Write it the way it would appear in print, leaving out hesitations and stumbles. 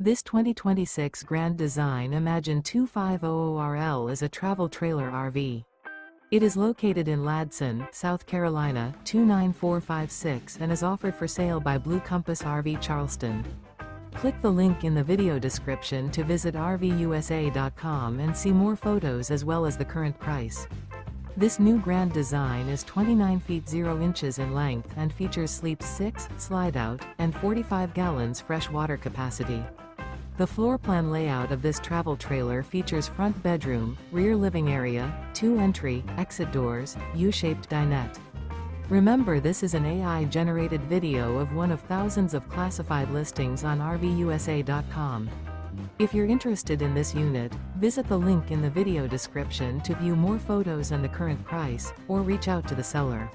This 2026 Grand Design Imagine 2500RL is a travel trailer RV. It is located in Ladson, South Carolina, 29456 and is offered for sale by Blue Compass RV Charleston. Click the link in the video description to visit RVUSA.com and see more photos as well as the current price. This new Grand Design is 29 feet 0 inches in length and features sleep 6, slide-out, and 45 gallons fresh water capacity. The floor plan layout of this travel trailer features front bedroom, rear living area, 2 entry, exit doors, U-shaped dinette. Remember, this is an AI-generated video of one of thousands of classified listings on RVUSA.com. If you're interested in this unit, visit the link in the video description to view more photos and the current price, or reach out to the seller.